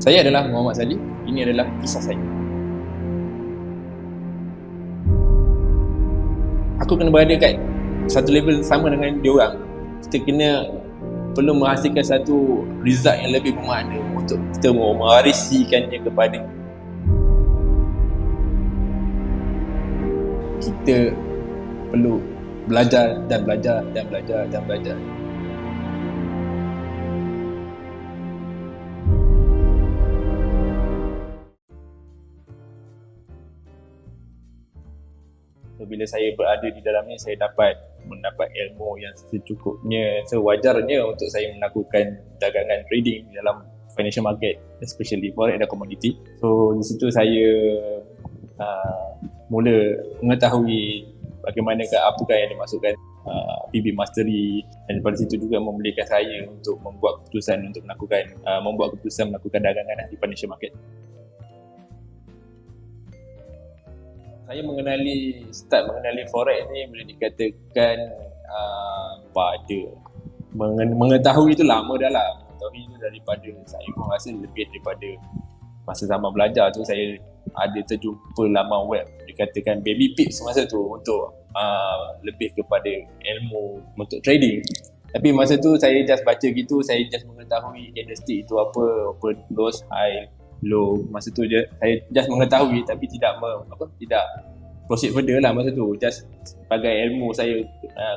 Saya adalah Muhammad Salih. Ini adalah kisah saya. Aku kena berada kat satu level sama dengan dia orang. Kita kena perlu menghasilkan satu result yang lebih bermakna untuk kita mewarisikannya kepada kita. Perlu belajar dan belajar dan belajar dan belajar. So, bila saya berada di dalamnya, saya mendapat ilmu yang secukupnya, sewajarnya untuk saya melakukan dagangan trading dalam financial market, especially forex dan commodity. So di situ saya mula mengetahui bagaimanakah apakah yang dimasukkan PB Mastery, dan daripada situ juga membolehkan saya untuk membuat keputusan untuk melakukan dagangan di financial market. Saya start mengenali forex ni boleh dikatakan pada mengetahui itu lama dah lah. Mengetahui itu daripada saya pun rasa lebih daripada masa zaman belajar tu. Saya ada terjumpa laman web dikatakan Baby Pips masa tu untuk lebih kepada ilmu untuk trading. Tapi masa tu saya just baca gitu, saya just mengetahui candlestick itu apa low, high, low. Masa tu je saya just mengetahui, tapi tidak proceed further lah masa tu. Just sebagai ilmu saya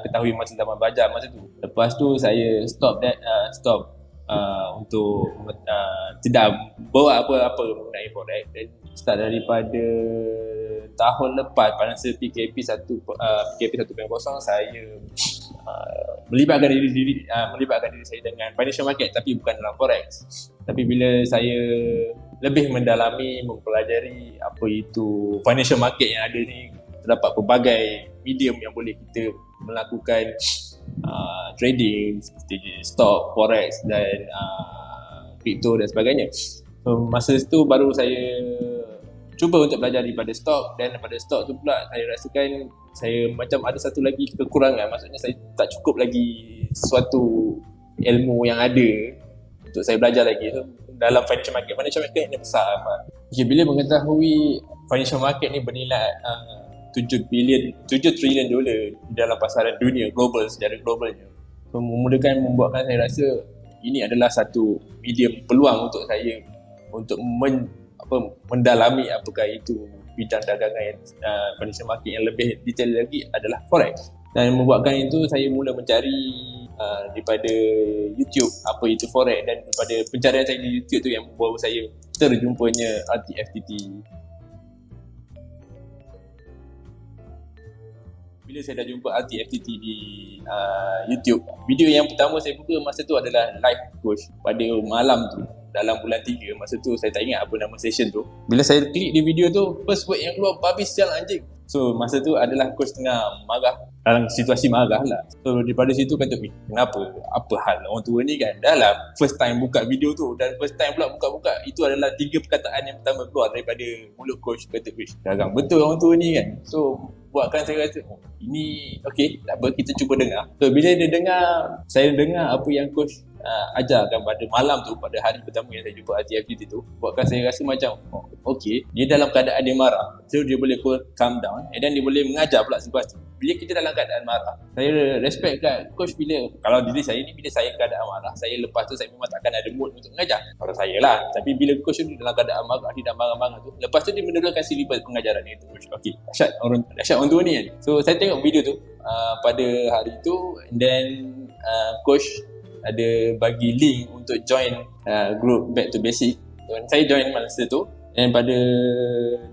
ketahui masa zaman belajar masa tu. Lepas tu saya stop untuk tidak buat apa-apa mengenai forex. Dan start daripada tahun lepas pada masa PKP 1.0 saya melibatkan diri saya dengan financial market, tapi bukan dalam forex. Tapi bila saya lebih mendalami, mempelajari apa itu financial market yang ada ni, terdapat pelbagai medium yang boleh kita melakukan trading seperti stock, forex dan crypto dan sebagainya. So, masa itu baru saya cuba untuk belajar daripada stock, dan daripada stock tu pula saya rasakan saya macam ada satu lagi kekurangan. Maksudnya saya tak cukup lagi sesuatu ilmu yang ada untuk saya belajar lagi. So, dalam financial market ni besar. Okay, bila mengetahui financial market ni bernilai 7 trilion dolar dalam pasaran dunia global, secara globalnya, so, membuatkan saya rasa ini adalah satu medium peluang untuk saya untuk mendalami apakah itu bidang dagangan financial market yang lebih detail lagi adalah forex. Dan membuatkan itu saya mula mencari daripada YouTube apa itu forex, dan daripada pencarian saya di YouTube tu yang membawa saya terjumpanya RTFTT. Bila saya dah jumpa RTFTT di YouTube, video yang pertama saya buka masa tu adalah live coach pada malam tu dalam bulan 3. Masa tu saya tak ingat apa nama session tu. Bila saya klik di video tu, first word yang keluar, babi sial anjing. So masa tu adalah coach tengah marah, dalam situasi marah lah. So daripada situ kata, kenapa? Apa hal orang tua ni kan? Dah lah first time buka video tu, dan first time pula buka-buka, itu adalah 3 perkataan yang pertama keluar daripada mulut coach. Kata, garang betul orang tua ni kan. So buatkan saya rasa, ini okey, tak apa, kita cuba dengar. So bila saya dengar apa yang coach ajarkan pada malam tu, pada hari pertama yang saya jumpa RTFTT tu, buatkan saya rasa macam okey, dia dalam keadaan dia marah, so dia boleh calm down, and then dia boleh mengajar pula selepas tu. Bila kita dalam keadaan marah, saya respect kat coach. Kalau diri saya ni, bila saya keadaan marah, saya lepas tu saya memang takkan ada mood untuk mengajar, kalau saya lah. Tapi bila coach tu dalam keadaan marah, dia dah marah-marah tu, lepas tu dia menurunkan silibus pengajaran dia tu. Okey, dahsyat orang tua ni kan. So saya tengok video tu pada hari tu, and then coach ada bagi link untuk join group Back to Basic. Dan saya join masa tu, dan pada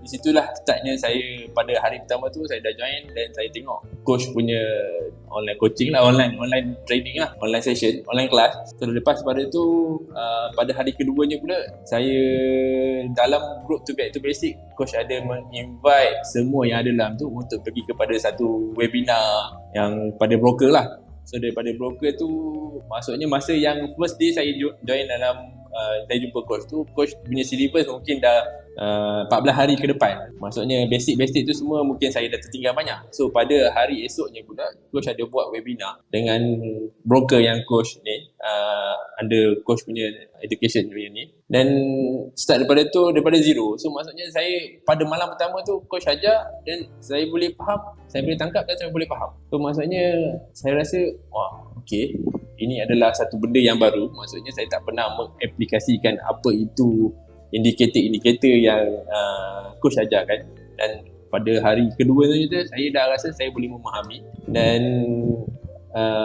di situlah startnya saya. Pada hari pertama tu saya dah join, dan saya tengok coach punya online coaching lah, online training lah, online session, online class. So lepas pada tu pada hari keduanya pula, saya dalam group tu Back to Basic, coach ada menginvite semua yang ada dalam tu untuk pergi kepada satu webinar yang pada broker lah. So daripada broker tu, maksudnya masa yang first day saya join dalam saya jumpa coach tu, coach punya syllabus mungkin dah 14 hari ke depan. Maksudnya basic tu semua mungkin saya dah tertinggal banyak. So pada hari esoknya pula, coach ada buat webinar dengan broker yang coach ni under coach punya education punya ni. Dan start daripada zero. So maksudnya saya pada malam pertama tu coach ajar dan saya boleh faham, saya boleh tangkap dan saya boleh faham. So maksudnya saya rasa okay, ini adalah satu benda yang baru. Maksudnya saya tak pernah mengaplikasikan apa itu indikator-indikator yang coach ajarkan. Dan pada hari kedua tu saya dah rasa saya boleh memahami. Dan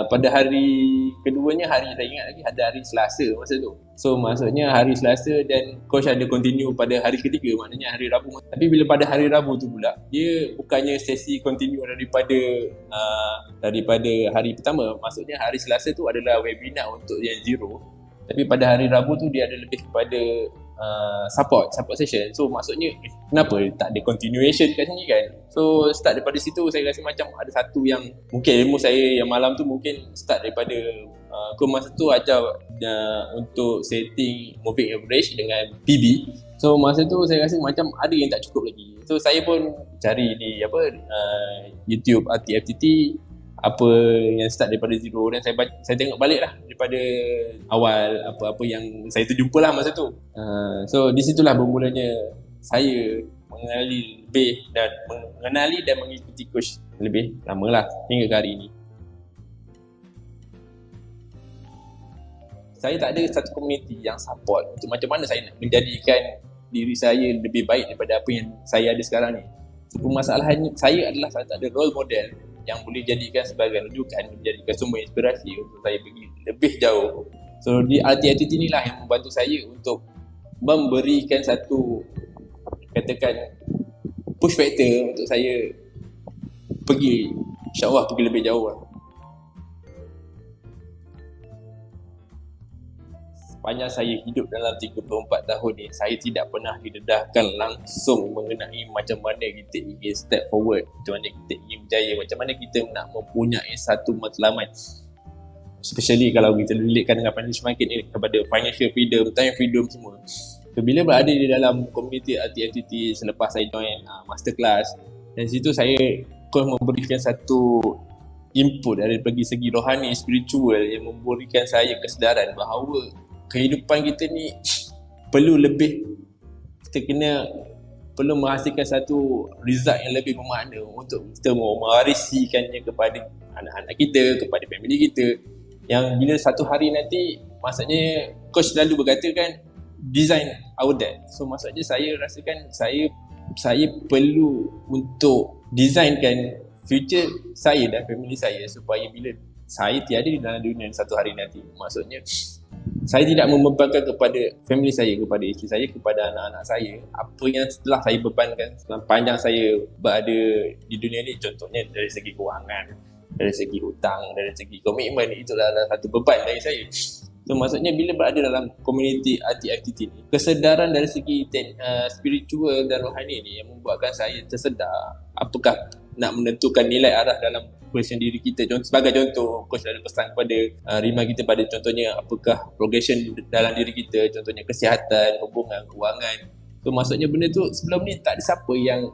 pada hari keduanya, saya ingat lagi ada hari Selasa masa tu. So maksudnya hari Selasa dan coach ada continue pada hari ketiga, maknanya hari Rabu. Tapi bila pada hari Rabu tu pula, dia bukannya sesi continue daripada hari pertama. Maksudnya hari Selasa tu adalah webinar untuk yang zero. Tapi pada hari Rabu tu dia ada lebih kepada support session. So maksudnya kenapa tak ada continuation kat sini kan. So start daripada situ saya rasa macam ada satu yang mungkin ilmu saya yang malam tu mungkin start daripada masa tu ajar untuk setting moving average dengan PB. So masa tu saya rasa macam ada yang tak cukup lagi. So saya pun cari di YouTube RTFTT apa yang start daripada zero dan saya tengok balik lah daripada awal apa-apa yang saya terjumpa lah masa tu. So di situlah bermulanya saya mengenali dan mengikuti coach lebih lama lah hingga ke hari ini. Saya tak ada satu komuniti yang support untuk macam mana saya nak menjadikan diri saya lebih baik daripada apa yang saya ada sekarang ni. So, permasalahannya saya adalah saya tak ada role model yang boleh jadikan sebagai rujukan, menjadikan sumber inspirasi untuk saya pergi lebih jauh. So di RTFTT inilah yang membantu saya untuk memberikan satu katakan push factor untuk saya pergi, insyaAllah pergi lebih jauh lah. Sepanjang saya hidup dalam 34 tahun ni, saya tidak pernah didedahkan langsung mengenai macam mana kita ingin step forward, macam mana kita ingin berjaya, macam mana kita nak mempunyai satu matlamat. Especially kalau kita relatekan dengan financial market ni, kepada financial freedom, time freedom semua. So, bila berada di dalam komuniti RTFTT selepas saya join masterclass, dan situ saya memberikan satu input dari segi rohani, spiritual yang memberikan saya kesedaran bahawa kehidupan kita ni perlu lebih, kita perlu menghasilkan satu result yang lebih bermakna untuk kita mewarisikannya kepada anak-anak kita, kepada family kita, yang bila satu hari nanti, maksudnya coach selalu berkata kan, design our death. So maksudnya saya rasakan saya perlu untuk designkan future saya dan family saya supaya bila saya tiada di dalam dunia satu hari nanti, maksudnya saya tidak membebankan kepada family saya, kepada isteri saya, kepada anak-anak saya apa yang telah saya bebankan sepanjang saya berada di dunia ni. Contohnya dari segi kewangan, dari segi hutang, dari segi komitmen, itulah satu beban dari saya. So maksudnya bila berada dalam komuniti RTFTT ni, kesedaran dari segi spiritual dan rohani ni yang membuatkan saya tersedar apakah nak menentukan nilai arah dalam progression diri kita. Sebagai contoh, coach ada pesan kepada Rima kita pada contohnya apakah progression dalam diri kita, contohnya kesihatan, hubungan, kewangan. So maksudnya benda tu sebelum ni tak ada siapa yang,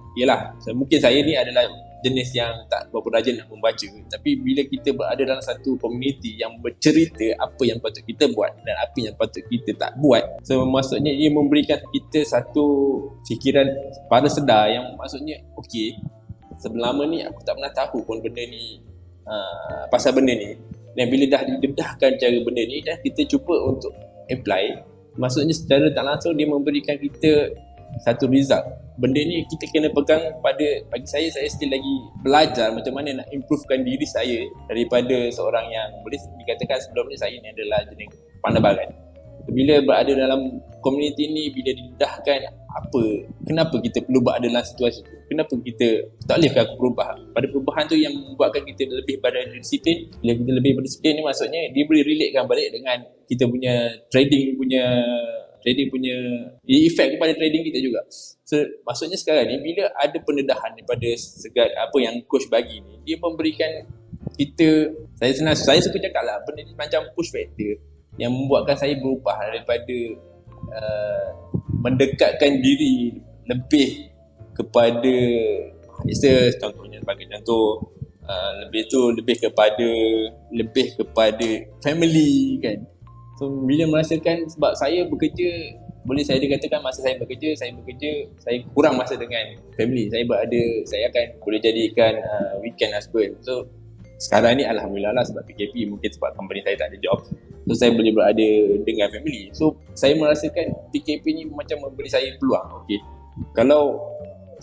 mungkin saya ni adalah jenis yang tak berapa rajin nak membaca, tapi bila kita berada dalam satu komuniti yang bercerita apa yang patut kita buat dan apa yang patut kita tak buat, so maksudnya ia memberikan kita satu fikiran pada sedar yang maksudnya okey, selama ni aku tak pernah tahu pun benda ni, pasal benda ni, dan bila dah didedahkan cara benda ni dan kita cuba untuk apply, maksudnya secara tak langsung dia memberikan kita satu result. Benda ni kita kena pegang pada, bagi saya still lagi belajar macam mana nak improvekan diri saya daripada seorang yang boleh dikatakan sebelum ni saya ni adalah jenis pandai-barat. Bila berada dalam komuniti ni, bila didedahkan kenapa kita perlu berada dalam situasi tu, kenapa kita tak boleh aku berubah. Pada perubahan tu yang membuatkan kita lebih berdisiplin. Bila kita lebih berdisiplin ni maksudnya dia boleh relatekan balik dengan kita punya trading punya efek kepada trading kita juga. So maksudnya sekarang ni bila ada pendedahan daripada segala apa yang coach bagi ni, dia memberikan kita, saya suka cakap lah, benda ni macam push factor yang membuatkan saya berubah daripada mendekatkan diri lebih kepada contohnya sebagai contoh, lebih kepada family kan. So So bila merasakan, sebab saya bekerja, boleh saya dikatakan masa saya bekerja, saya kurang masa dengan family. Saya akan boleh jadikan weekend husband. So sekarang ni Alhamdulillah lah, sebab PKP, mungkin sebab company saya tak ada job, so saya boleh berada dengan family. So saya merasakan PKP ni macam memberi saya peluang. Okay, kalau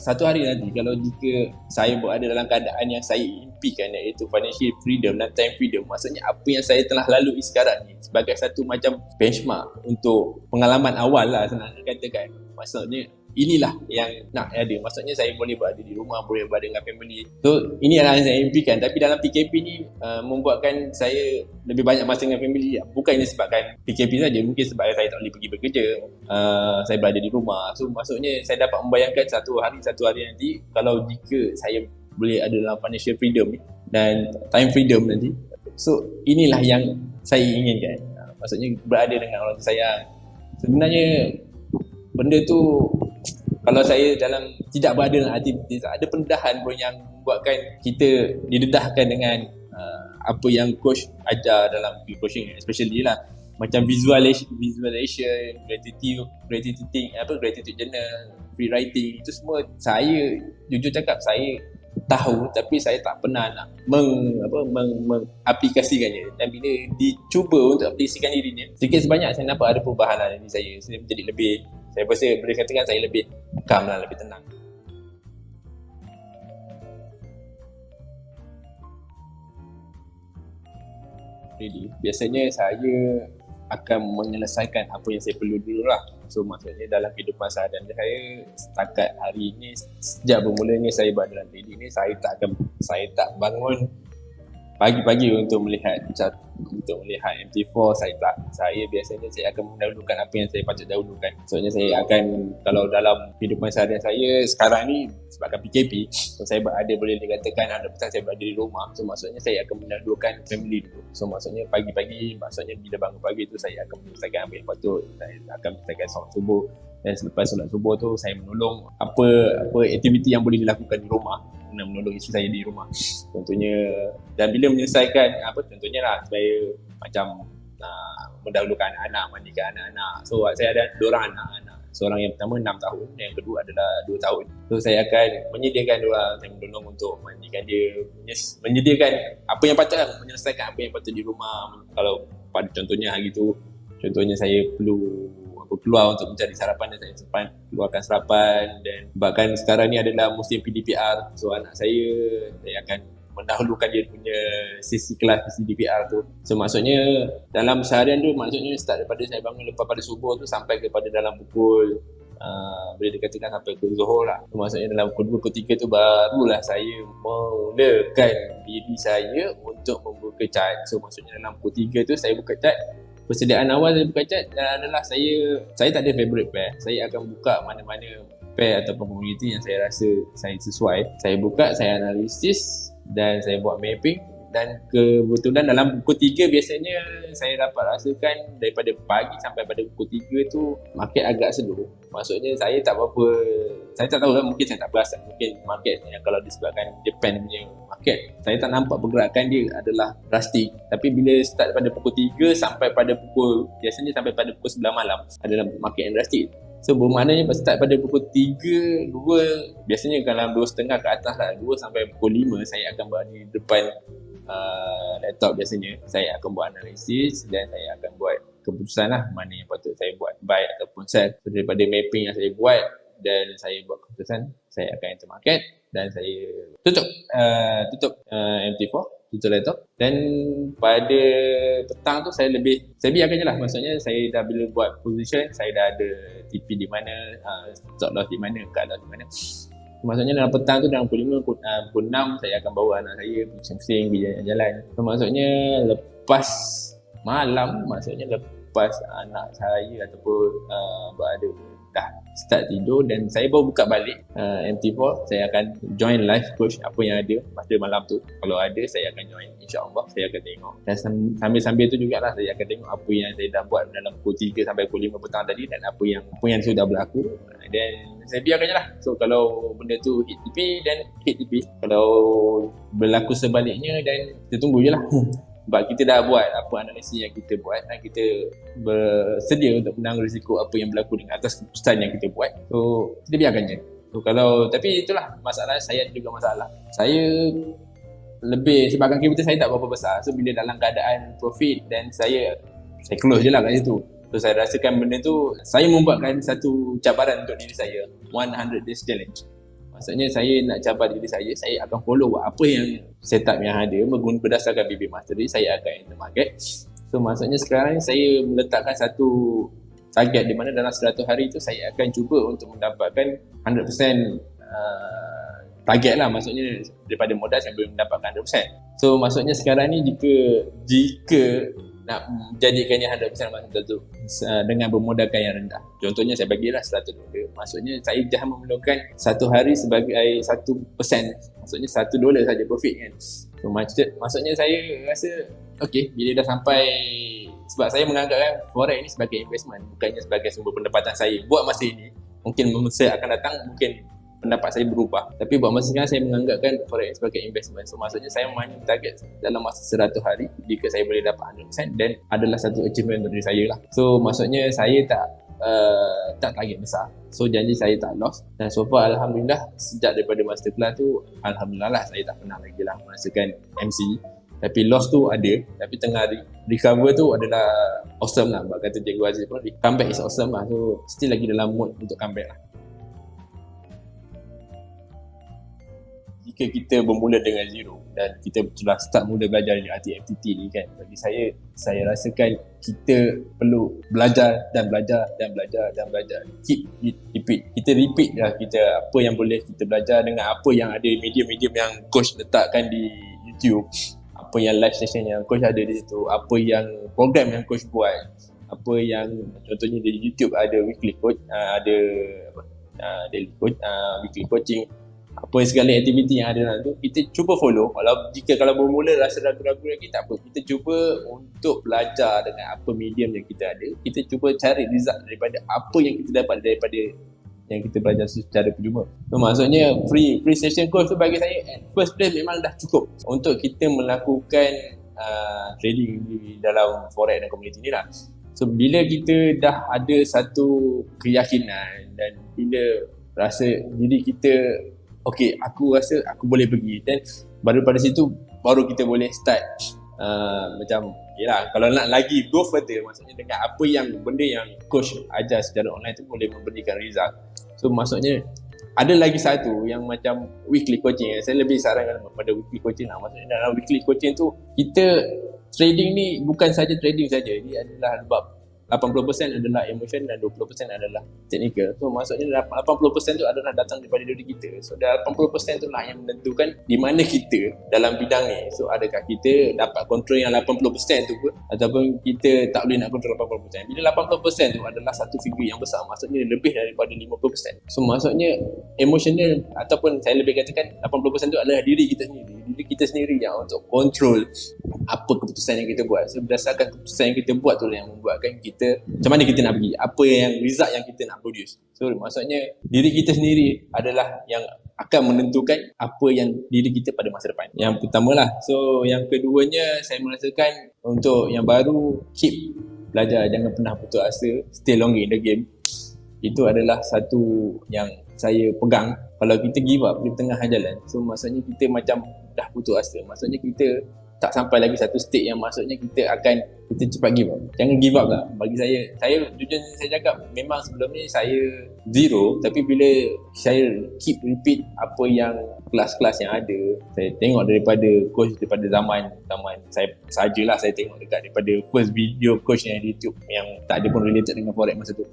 satu hari nanti, kalau jika saya berada dalam keadaan yang saya impikan, iaitu financial freedom dan time freedom, maksudnya apa yang saya telah lalui sekarang ni sebagai satu macam benchmark untuk pengalaman awal lah, senang katakan. Maksudnya inilah yang nak ada. Maksudnya saya boleh berada di rumah, boleh berada dengan family. So ini adalah yang saya impikan. Tapi dalam PKP ni membuatkan saya lebih banyak masa dengan family. Bukannya sebabkan PKP saja, mungkin sebab saya tak boleh pergi bekerja, saya berada di rumah. So maksudnya saya dapat membayangkan satu hari nanti, kalau jika saya boleh ada dalam financial freedom ni dan time freedom nanti, so inilah yang saya inginkan. Maksudnya berada dengan orang sayang. Sebenarnya benda tu, kalau saya dalam tidak berada dalam aktiviti, ada pendedahan pun yang buatkan kita didedahkan dengan apa yang coach ajar dalam coaching, especially lah macam visualization, gratitude journal, free writing, itu semua saya jujur cakap saya tahu, tapi saya tak pernah nak mengaplikasikannya. Dan bila dicuba untuk aplikasikan dirinya, sedikit sebanyak saya nampak ada perubahan lah diri saya. Saya menjadi lebih, saya rasa boleh katakan saya lebih calm lah, lebih tenang. Really, biasanya saya akan menyelesaikan apa yang saya perlu dulu lah. So maksudnya dalam kehidupan seharian saya, setakat hari ini, sejak bermulanya saya berada dalam trading ni, saya tak bangun pagi-pagi untuk melihat MT4. Saya biasanya saya akan mendahulukan apa yang saya patut dahulukan. Maksudnya saya akan, kalau dalam kehidupan seharian saya sekarang ni sebabkan PKP, so saya berada, boleh dikatakan 100% saya berada di rumah. So maksudnya saya akan mendahulukan family dulu. So maksudnya pagi-pagi, maksudnya bila bangun pagi tu saya akan menyelesaikan apa yang patut, saya akan menyelesaikan solat subuh, dan selepas solat subuh tu saya menolong apa aktiviti yang boleh dilakukan di rumah, menolong isteri saya di rumah contohnya. Dan bila menyelesaikan contohnya lah, saya macam mendahulukan anak-anak, mandikan anak-anak. So saya ada 2 orang anak-anak, seorang yang pertama 6 tahun, yang kedua adalah 2 tahun. So saya akan menyediakan diorang, saya menolong untuk mandikan dia, menyediakan apa yang patut, menyelesaikan apa yang patut di rumah. Kalau pada contohnya hari tu, contohnya saya perlu keluar untuk mencari sarapan, dan saya sempat keluarkan sarapan. Dan bahkan sekarang ni adalah musim PDPR, so anak saya akan mendahulukan dia punya sesi kelas PDPR tu. So maksudnya dalam seharian tu, maksudnya start daripada saya bangun lepas pada subuh tu sampai kepada dalam pukul boleh dikatakan sampai ke Zuhur lah. So, maksudnya dalam pukul 2, pukul 3 tu barulah saya mulakan diri saya untuk membuka chat. So maksudnya dalam pukul 3 tu saya buka chat. Persediaan awal saya buka chat adalah saya tak ada favorite pair. Saya akan buka mana-mana pair ataupun community yang saya rasa saya sesuai. Saya buka, saya analisis dan saya buat mapping. Dan kebetulan dalam pukul 3 biasanya saya dapat rasakan daripada pagi sampai pada pukul 3 tu market agak seduh. Maksudnya saya tak tahu lah, mungkin saya tak perasan. Mungkin market yang kalau disebabkan Japan punya market, saya tak nampak pergerakan dia adalah drastik. Tapi bila start pada pukul 3 sampai pada biasanya sampai pada pukul 9 malam adalah market yang drastik. So bermaknanya start pada pukul 3, 2, biasanya dalam 2.30 ke atas lah, 2 sampai pukul 5 saya akan berada di depan laptop. Biasanya saya akan buat analisis dan saya akan buat keputusan lah mana yang patut saya buat, buy ataupun sell. So, daripada mapping yang saya buat dan saya buat keputusan, saya akan enter market dan saya tutup MT4, tutup laptop. Dan pada petang tu saya biarkan je lah. Maksudnya saya dah bila buat position, saya dah ada TP di mana, stop loss di mana, cut loss di mana. Maksudnya dalam petang tu, dalam pukul 5, pukul 6 saya akan bawa anak saya pusing-pusing pergi jalan-jalan. So, maksudnya lepas malam, maksudnya lepas anak saya ataupun berada dah start tidur dan saya baru buka balik MT4, saya akan join live coach apa yang ada pada malam tu. Kalau ada saya akan join, insyaAllah saya akan tengok. Dan sambil-sambil tu jugalah saya akan tengok apa yang saya dah buat dalam pukul 3 sampai pukul 5 petang tadi dan apa yang sudah berlaku. Dan saya biarkan je lah. So kalau benda tu hit TP, dan hit TP. Kalau berlaku sebaliknya, dan kita tunggu je lah. Sebab kita dah buat apa analisis yang kita buat dan kita bersedia untuk menanggung risiko apa yang berlaku dengan atas keputusan yang kita buat. So kita biarkan je. So kalau, tapi itulah masalah, saya juga masalah. Saya lebih, sebab capital saya tak berapa besar. So bila dalam keadaan profit dan saya close je lah kat situ. So saya rasakan benda tu, saya membuatkan satu cabaran untuk diri saya, 100 days challenge. Maksudnya saya nak cabar diri saya akan follow apa yang setup yang ada berdasarkan BB Mastery, saya akan enter market. So maksudnya sekarang saya meletakkan satu target di mana dalam 100 hari tu saya akan cuba untuk mendapatkan 100% target lah, maksudnya daripada modal saya boleh mendapatkan 100%. So maksudnya sekarang ni jika nak menjadikannya 100% masa tu dengan bermodalkan yang rendah. Contohnya saya bagilah $100. Maksudnya saya dah memerlukan satu hari sebagai 1%. Maksudnya $1 saja profit kan. So maksudnya saya rasa okey, bila dah sampai, sebab saya menganggapkan forex ni sebagai investment, bukannya sebagai sumber pendapatan saya. Buat masa ini, mungkin masa akan datang mungkin pendapat saya berubah. Tapi buat masa sekarang saya menganggapkan forex sebagai investment. So maksudnya saya mempunyai target dalam masa 100 hari jika saya boleh dapat 100% dan adalah satu achievement dari saya lah. So maksudnya saya tak target besar. So janji saya tak loss. Dan so far alhamdulillah sejak daripada masterclass tu, alhamdulillah lah saya tak pernah lagi lah merasakan MC. Tapi loss tu ada, tapi tengah recover tu adalah awesome lah. Sebab kata Cikgu Aziz pun, comeback is awesome lah. So still lagi dalam mood untuk comeback lah. Jika kita bermula dengan zero dan kita telah start mula belajar di RTFTT ni kan, bagi saya rasakan kita perlu belajar dan belajar dan belajar dan belajar. Keep repeat. Kita repeat lah kita apa yang boleh kita belajar dengan apa yang ada medium-medium yang coach letakkan di YouTube, apa yang live session yang coach ada di situ, apa yang program yang coach buat, apa yang contohnya di YouTube ada weekly coach, ada daily coach, weekly coaching, apa segala aktiviti yang ada dalam tu kita cuba follow. Kalau bermula rasa ragu-ragu lagi, tak apa, kita cuba untuk belajar dengan apa medium yang kita ada. Kita cuba cari result daripada apa yang kita dapat daripada yang kita belajar secara percuma. So maksudnya free session course tu bagi saya at first place memang dah cukup untuk kita melakukan trading di dalam forex dan community ni lah. So bila kita dah ada satu keyakinan dan bila rasa diri kita okay, aku rasa aku boleh pergi, dan baru pada situ baru kita boleh start macam yelah, kalau nak lagi go further, maksudnya dengan apa yang benda yang coach ajar secara online tu boleh memberikan result. So maksudnya ada lagi satu yang macam weekly coaching. Saya lebih sarankan pada weekly coaching lah. Maksudnya dalam weekly coaching tu kita trading ni bukan saja trading saja, dia adalah sebab 80% adalah emotion dan 20% adalah technical. So maksudnya 80% tu adalah datang daripada diri kita. So 80% tu lah yang menentukan di mana kita dalam bidang ni. So adakah kita dapat kontrol yang 80% tu ke, ataupun kita tak boleh nak kontrol 80%. Bila 80% tu adalah satu figure yang besar, maksudnya lebih daripada 50%. So maksudnya emotional, ataupun saya lebih katakan 80% tu adalah diri kita sendiri. Diri kita sendiri yang untuk kontrol apa keputusan yang kita buat. So berdasarkan keputusan yang kita buat tu lah yang membuatkan kita macam mana kita nak pergi, apa yang result yang kita nak produce. So maksudnya diri kita sendiri adalah yang akan menentukan apa yang diri kita pada masa depan. Yang pertama lah. So yang keduanya, saya merasakan untuk yang baru, keep belajar, jangan pernah putus asa, stay longer in the game. Itu adalah satu yang saya pegang. Kalau kita give up di tengah jalan, so maksudnya kita macam dah putus asa. Maksudnya kita tak sampai lagi satu state yang maksudnya kita cepat give up. Jangan give up lah. Bagi saya jujur saya cakap, memang sebelum ni saya zero, tapi bila saya keep repeat apa yang kelas-kelas yang ada, saya tengok daripada coach daripada zaman saya sajalah, saya tengok dekat daripada first video coach yang di YouTube yang tak ada pun related dengan forex masa tu.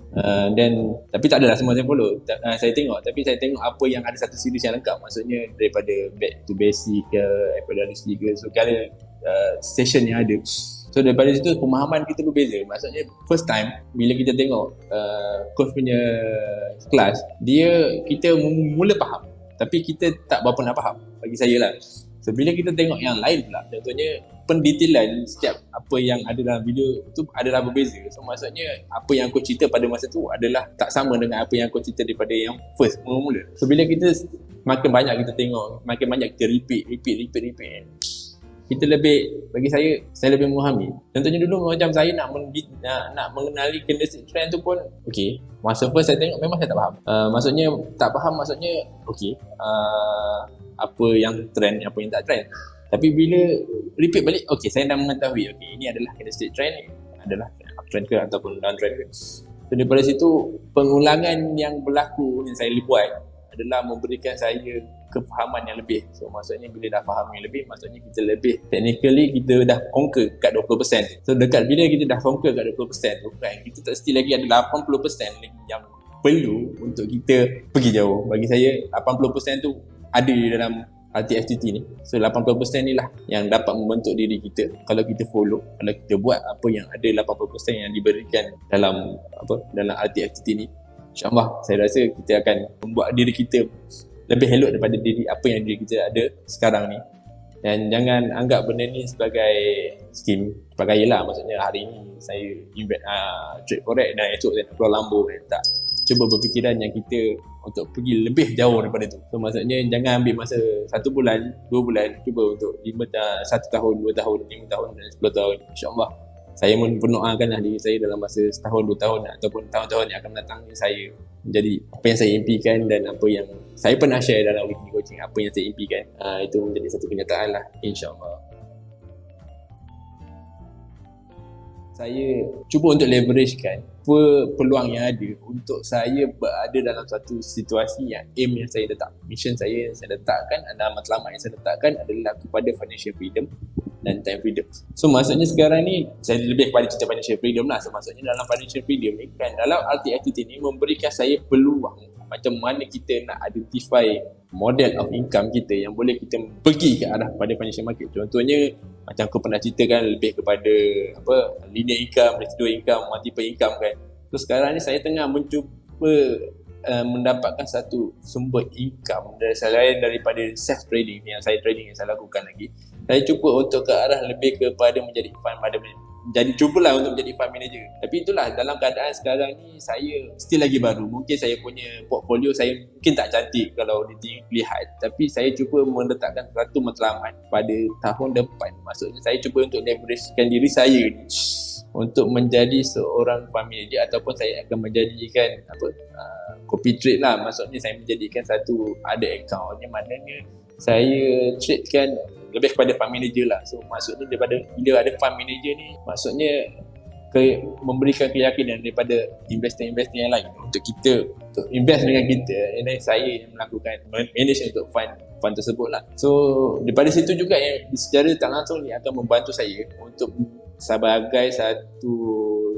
Tapi tak adalah semua saya follow. Saya tengok, tapi saya tengok apa yang ada satu series yang lengkap, maksudnya daripada back to basic ke FLRC ke, so segala session yang ada. So daripada situ pemahaman kita berbeza. Maksudnya first time bila kita tengok coach punya kelas, kita mula faham, tapi kita tak berapa nak faham, bagi saya lah. So bila kita tengok yang lain pula, contohnya pendetailan setiap apa yang ada dalam video tu adalah berbeza. So maksudnya apa yang coach cerita pada masa tu adalah tak sama dengan apa yang coach cerita daripada yang first mula. So bila kita makin banyak kita tengok, makin banyak kita repeat, kita lebih, bagi saya lebih memahami. Contohnya dulu macam saya nak mengenali candlestick trend tu pun okey, masa first saya tengok memang saya tak faham. Maksudnya tak faham, maksudnya okey, apa yang trend, apa yang tak trend. Tapi bila repeat balik, okey, saya dah mengetahui okey, ini adalah candlestick trend, adalah uptrend ke ataupun downtrend ke. So daripada situ, pengulangan yang berlaku yang saya buat adalah memberikan saya kefahaman yang lebih. So maksudnya bila dah faham yang lebih, maksudnya kita lebih technically kita dah conquer kat 20%. So dekat bila kita dah conquer kat 20% tu kan, kita tak still lagi ada 80% lagi yang perlu untuk kita pergi jauh. Bagi saya 80% tu ada di dalam RTFTT ni. So 80% ni lah yang dapat membentuk diri kita kalau kita follow, kalau kita buat apa yang ada 80% yang diberikan dalam RTFTT ni. InsyaAllah saya rasa kita akan membuat diri kita lebih elok daripada apa yang diri kita ada sekarang ni. Dan jangan anggap benda ni sebagai skim sebagai lah, maksudnya hari ni saya invest trade forex dan esok saya nak keluar Lambo kan. Tak, cuba berfikiran yang kita untuk pergi lebih jauh daripada tu. So maksudnya jangan ambil masa 1 bulan, 2 bulan, cuba untuk 1 tahun, 2 tahun, 5 tahun dan 10 tahun. InsyaAllah saya mendoakanlah diri saya dalam masa setahun, 2 tahun ataupun tahun-tahun yang akan datang ni, saya menjadi apa yang saya impikan dan apa yang saya pernah share dalam weekly coaching, apa yang saya impikan, itu menjadi satu kenyataan lah, insyaAllah. Saya cuba untuk leveragekan peluang yang ada untuk saya berada dalam satu situasi yang aim yang saya letak, mission saya yang saya letakkan, adalah matlamat yang saya letakkan adalah kepada financial freedom dan time freedom. So maksudnya sekarang ni saya lebih kepada cerita financial freedom lah. So maksudnya dalam financial freedom ni kan, dalam RTFTT ni memberikan saya peluang macam mana kita nak identify model of income kita yang boleh kita pergi ke arah pada financial market. Contohnya macam aku pernah ceritakan lebih kepada linear income, residual income, multiple income kan. So sekarang ni saya tengah mencuba mendapatkan satu sumber income selain daripada self trading yang saya lakukan lagi. Saya cuba untuk ke arah lebih kepada menjadi fund manager, cubalah untuk menjadi fund manager. Tapi itulah, dalam keadaan sekarang ni saya still lagi baru. Mungkin saya punya portfolio saya mungkin tak cantik kalau dilihat, tapi saya cuba meletakkan satu matlamat pada tahun depan. Maksudnya saya cuba untuk leveragekan diri saya ni untuk menjadi seorang fund manager, ataupun saya akan menjadikan copy trade lah. Maksudnya saya menjadikan satu ada account yang mananya saya tradekan lebih kepada fund manager lah. So maksudnya daripada bila ada fund manager ni, maksudnya memberikan keyakinan daripada investor-investor yang lain untuk kita untuk invest dengan kita, dan saya yang melakukan manage untuk fund tersebut lah. So daripada situ juga yang secara tak langsung ni akan membantu saya untuk sebagai satu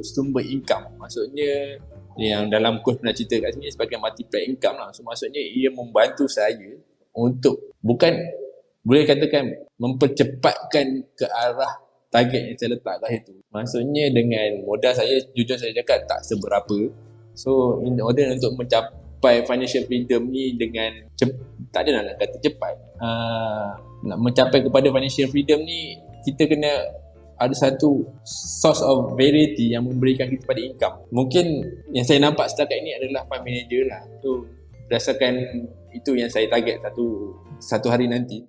sumber income. Maksudnya yang dalam course pernah cerita kat sini sebagai multiplier income lah. So maksudnya ia membantu saya untuk bukan boleh katakan mempercepatkan ke arah target yang saya letak kat situ. Maksudnya dengan modal saya, jujur saya cakap tak seberapa. So in order untuk mencapai financial freedom ni dengan tak ada nak kata cepat, nak mencapai kepada financial freedom ni kita kena ada satu source of variety yang memberikan kita pada income. Mungkin yang saya nampak setakat ini adalah fund manager lah. So berdasarkan itu yang saya target satu hari nanti.